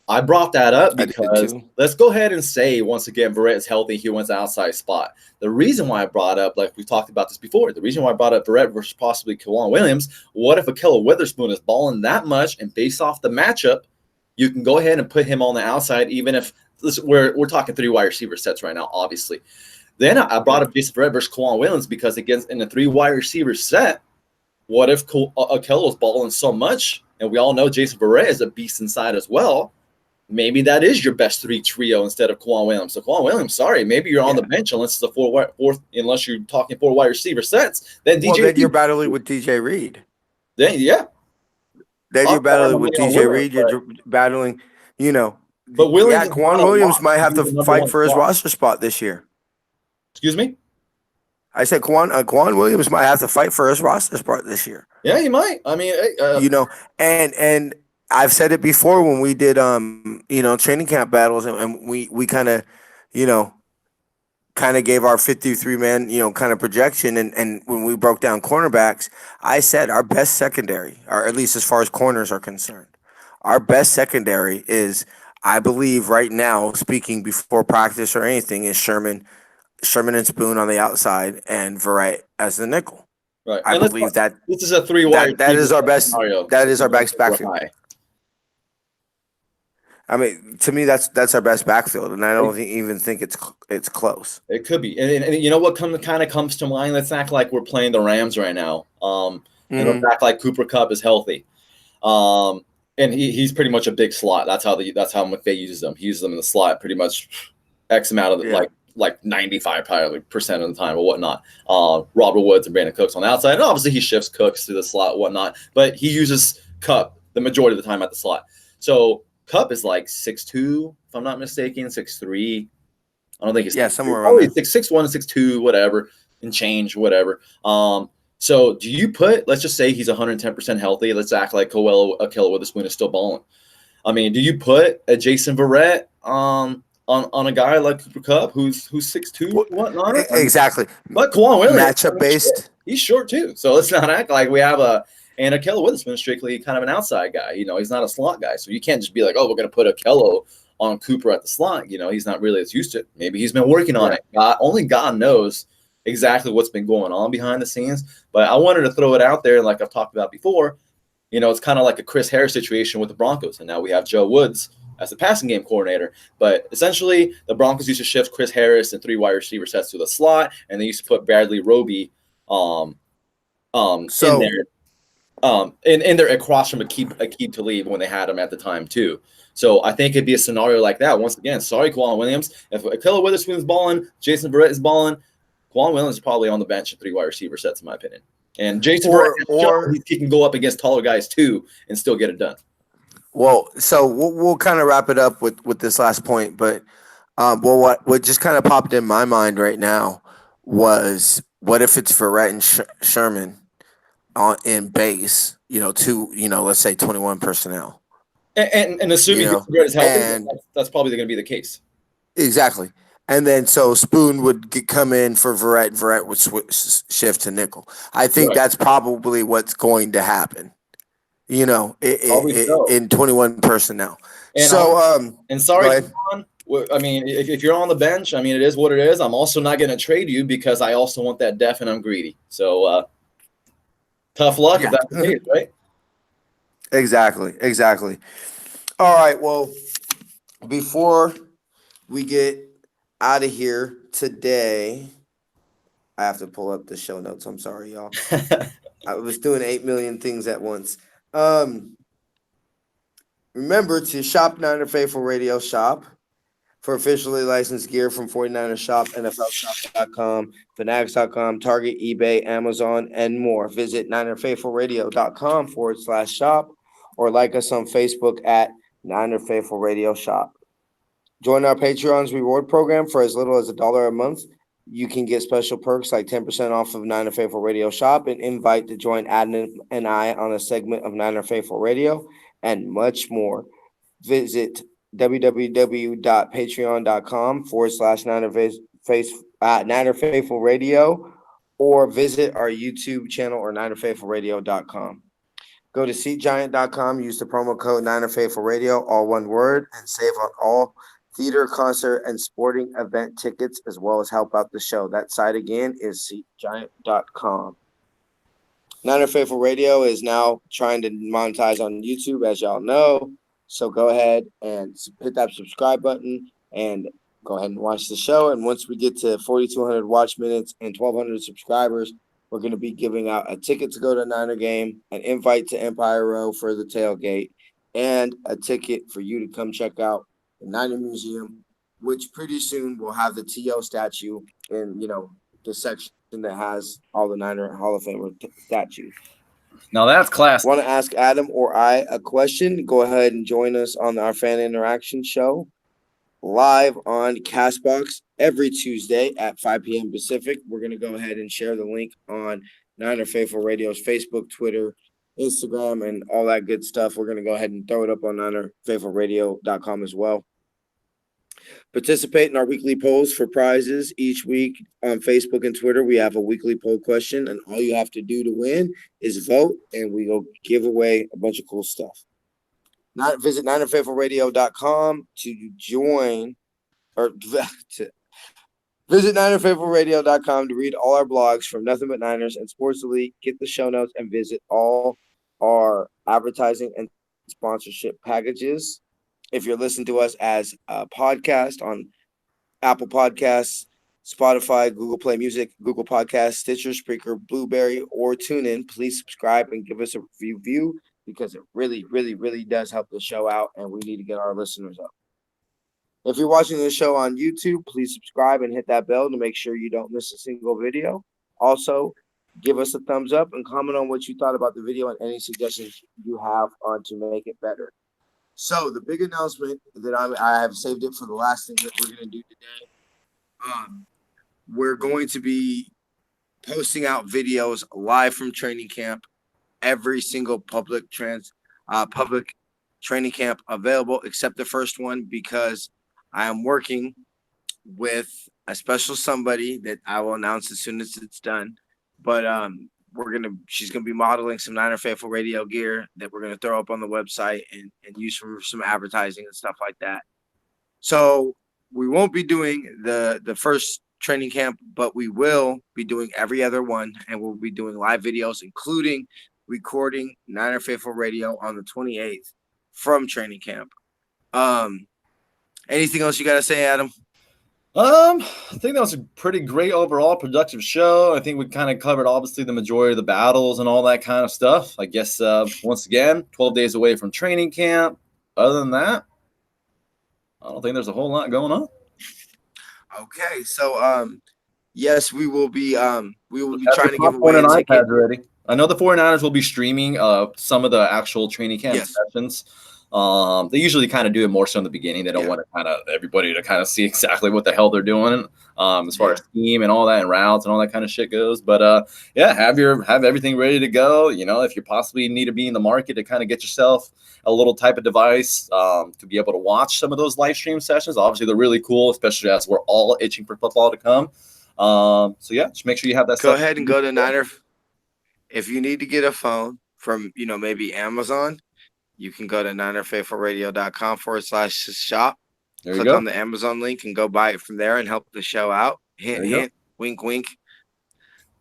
I brought that up because let's go ahead and say, once again, Verrett is healthy. He wants the outside spot. The reason why I brought up, like we've talked about this before, the reason why I brought up Verrett versus possibly Kwan Williams, what if Ahkello Witherspoon is balling that much, and based off the matchup, you can go ahead and put him on the outside, even if we're talking 3 wide receiver sets right now, obviously. Then I brought up Jason Verrett versus Kwan Williams because against in a 3 wide receiver set, what if Ahkello's balling so much, and we all know Jason Verrett is a beast inside as well. Maybe that is your best 3 trio instead of Kwan Williams. So Kwan Williams, sorry, maybe you're on the bench unless it's a fourth, unless you're talking 4 wide receiver sets. Then then you're battling with DJ Reed. Then you're battling with DJ Reed. You're battling, But Williams, Kwan Williams might have to fight for his roster spot this year. Excuse me? I said Kwan Williams might have to fight for his roster spot this year. Yeah, he might. I mean, and I've said it before when we did, training camp battles, and we kind of, gave our 53-man, kind of projection. And when we broke down cornerbacks, I said our best secondary, or at least as far as corners are concerned, our best secondary is, I believe right now, speaking before practice or anything, is Sherman and Spoon on the outside and Verrett as the nickel. Right. I believe that this is a 3 wide. That is our best. Scenario. That is our best backfield. I mean, to me, that's our best backfield, and I don't even think it's close. It could be, and you know what kind of comes to mind? Let's act like we're playing the Rams right now. And let's act like Cooper Kupp is healthy, and he's pretty much a big slot. That's how McVay uses them. He uses them in the slot pretty much X amount of like 95% of the time or whatnot. Robert Woods and Brandon Cooks on the outside, and obviously he shifts Cooks to the slot and whatnot, but he uses Kupp the majority of the time at the slot. So Kupp is like 6'2", if I'm not mistaken, 6'3". I don't think he's somewhere around there. 6'1", 6'2", whatever, and change, whatever. So do you put, let's just say he's 110% healthy. Let's act like Ahkello Witherspoon is still balling. I mean, do you put a Jason Verrett on a guy like Cooper Kupp who's 6'2", whatnot? Exactly. But Kwan Williams, matchup based. He's short too. So let's not act like we have and Ahkello Witherspoon is strictly kind of an outside guy. He's not a slot guy. So you can't just be like, oh, we're going to put Ahkello on Cooper at the slot. He's not really as used to it. Maybe he's been working on it. Only God knows exactly what's been going on behind the scenes. But I wanted to throw it out there. Like I've talked about before, it's kind of like a Chris Harris situation with the Broncos. And now we have Joe Woods as a passing game coordinator. But essentially, the Broncos used to shift Chris Harris and 3 wide receiver sets to the slot, and they used to put Bradley Roby in So, there. In there across from Aqib Talib when they had him at the time too. So I think it'd be a scenario like that. Once again, sorry, Kwan Williams. If Akilla Witherspoon's balling, Jason Verrett is balling, Kwan Williams is probably on the bench in 3 wide receiver sets, in my opinion. And Jason Verrett he can go up against taller guys too and still get it done. well, so we'll kind of wrap it up with this last point, but what just kind of popped in my mind right now was, what if it's Verrett and Sherman in base, let's say 21 personnel. And assuming Verrett is healthy, and that's probably going to be the case. Exactly. And then so Spoon would come in for Verrett, and Verrett would shift to nickel. I think that's probably what's going to happen, in 21 personnel. And sorry, John, I mean, if you're on the bench, I mean, it is what it is. I'm also not going to trade you because I also want that def and I'm greedy. So tough luck if that's the case, right? Exactly. All right. Well, before we get out of here today, I have to pull up the show notes. I'm sorry, y'all. I was doing 8 million things at once. Remember to shop Niner Faithful Radio Shop for officially licensed gear from 49ers Shop, NFLShop.com, Fanatics.com, Target, eBay, Amazon, and more. Visit NinerFaithfulRadio.com/shop or like us on Facebook at Niner Faithful Radio Shop. Join our Patreon's reward program for as little as $1 a month. You can get special perks like 10% off of Niner Faithful Radio Shop, and invite to join Adnan and I on a segment of Niner Faithful Radio, and much more. Visit www.patreon.com/Niner Faithful Radio, or visit our YouTube channel or NinerFaithfulRadio.com. Go to SeatGiant.com, use the promo code Niner Faithful Radio, all one word, and save on all theater, concert, and sporting event tickets, as well as help out the show. That site again is SeatGiant.com. Niner Faithful Radio is now trying to monetize on YouTube, as y'all know. So go ahead and hit that subscribe button and go ahead and watch the show. And once we get to 4,200 watch minutes and 1,200 subscribers, we're going to be giving out a ticket to go to a Niner game, an invite to Empire Row for the tailgate, and a ticket for you to come check out the Niner Museum, which pretty soon will have the T.O. statue in, the section that has all the Niner Hall of Famer statues. Now that's class. Want to ask Adam or I a question? Go ahead and join us on our fan interaction show live on Castbox every Tuesday at 5 p.m. Pacific. We're going to go ahead and share the link on Niner Faithful Radio's Facebook, Twitter, Instagram, and all that good stuff. We're going to go ahead and throw it up on NinerFaithfulRadio.com as well. Participate in our weekly polls for prizes each week on Facebook and Twitter. We have a weekly poll question, and all you have to do to win is vote, and we will give away a bunch of cool stuff. Visit NinerFaithfulRadio.com to join, or to visit NinerFaithfulRadio.com to read all our blogs from Nothing But Niners and Sports Elite, get the show notes, and visit all our advertising and sponsorship packages. If you're listening to us as a podcast on Apple Podcasts, Spotify, Google Play Music, Google Podcasts, Stitcher, Spreaker, Blueberry, or TuneIn, please subscribe and give us a review, because it really, really, really does help the show out, and we need to get our listeners up. If you're watching the show on YouTube, please subscribe and hit that bell to make sure you don't miss a single video. Also, give us a thumbs up and comment on what you thought about the video and any suggestions you have on to make it better. So the big announcement that I have saved it for the last thing that we're going to do today. We're going to be posting out videos live from training camp, every single public training camp available, except the first one, because I am working with a special somebody that I will announce as soon as it's done. But she's gonna be modeling some Niner Faithful Radio gear that we're gonna throw up on the website and use for some advertising and stuff like that. So we won't be doing the first training camp, but we will be doing every other one, and we'll be doing live videos, including recording Niner Faithful Radio on the 28th from training camp. Anything else you got to say, Adam? I think that was a pretty great overall productive show. I think we kind of covered obviously the majority of the battles and all that kind of stuff. I guess once again, 12 days away from training camp. Other than that, I don't think there's a whole lot going on. Okay, so yes, we will be Have trying your to give popcorn away and a ticket. iPads ready. I know the 49ers will be streaming some of the actual training camp Yes. sessions. They usually kind of do it more so in the beginning. They don't Yeah. want to kind of everybody to kind of see exactly what the hell they're doing as far Yeah. as scheme and all that and routes and all that kind of shit goes. But yeah, have everything ready to go. You know, if you possibly need to be in the market to kind of get yourself a little type of device to be able to watch some of those live stream sessions. Obviously, they're really cool, especially as we're all itching for football to come. So yeah, just make sure you have that Go stuff. ahead and go to Niner. If you need to get a phone from, maybe Amazon, you can go to ninerfaithfulradio.com/shop. There you Click go. on the Amazon link and go buy it from there and help the show out. Hint, There you hint, wink, wink.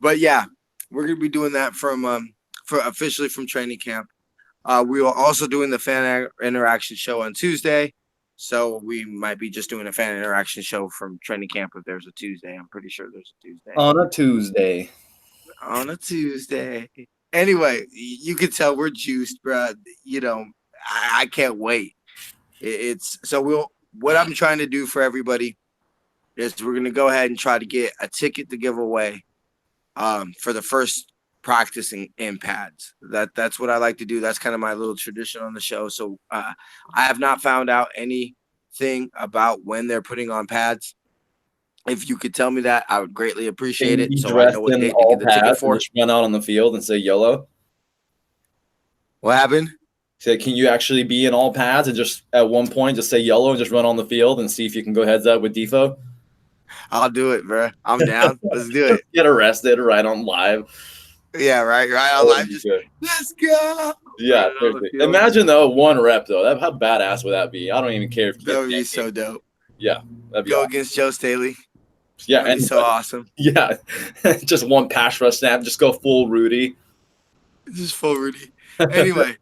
But yeah, we're gonna be doing that for officially from training camp. We are also doing the fan interaction show on Tuesday, so we might be just doing a fan interaction show from training camp if there's a Tuesday. I'm pretty sure there's a Tuesday. On a Tuesday. On a Tuesday. Anyway, you can tell we're juiced, bro. I can't wait. It's so what I'm trying to do for everybody is we're gonna go ahead and try to get a ticket to give away for the first practicing in pads. That's what I like to do. That's kind of my little tradition on the show. So I have not found out anything about when they're putting on pads. If you could tell me that, I would greatly appreciate Can you it. be So I dressed know what in date to all get the ticket pads and for. just run out on the field and say YOLO? What happened? So can you actually be in all pads and just at one point just say YOLO and just run on the field and see if you can go heads up with Defo? I'll do it, bro. I'm down. Let's do it. Get arrested right on live. Yeah, right. That would I'm be just good. let's go. Yeah, Running on the seriously. field. Imagine though 1 rep though. How badass would that be? I don't even care if you That get would be 10 so games. dope. Yeah, that'd be Go awesome. against Joe Staley. Yeah, That'd be so awesome. Yeah, just one pass rush snap. Just go full Rudy. Just full Rudy. Anyway,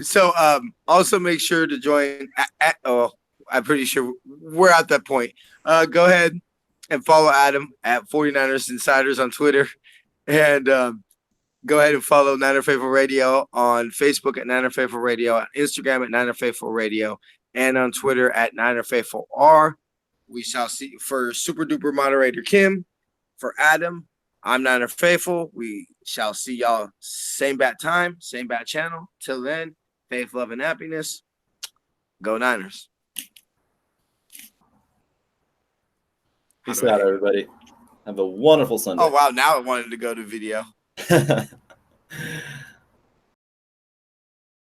so also make sure to join. I'm pretty sure we're at that point. Go ahead and follow Adam at 49ers Insiders on Twitter, and go ahead and follow Niner Faithful Radio on Facebook at Niner Faithful Radio, on Instagram at Niner Faithful Radio, and on Twitter at Niner Faithful R. We shall see for Super Duper Moderator Kim, for Adam. I'm Niner Faithful. We shall see y'all same bat time, same bat channel. Till then, faith, love, and happiness. Go Niners. Peace out, everybody. Have a wonderful Sunday. Oh, wow. Now I wanted to go to video.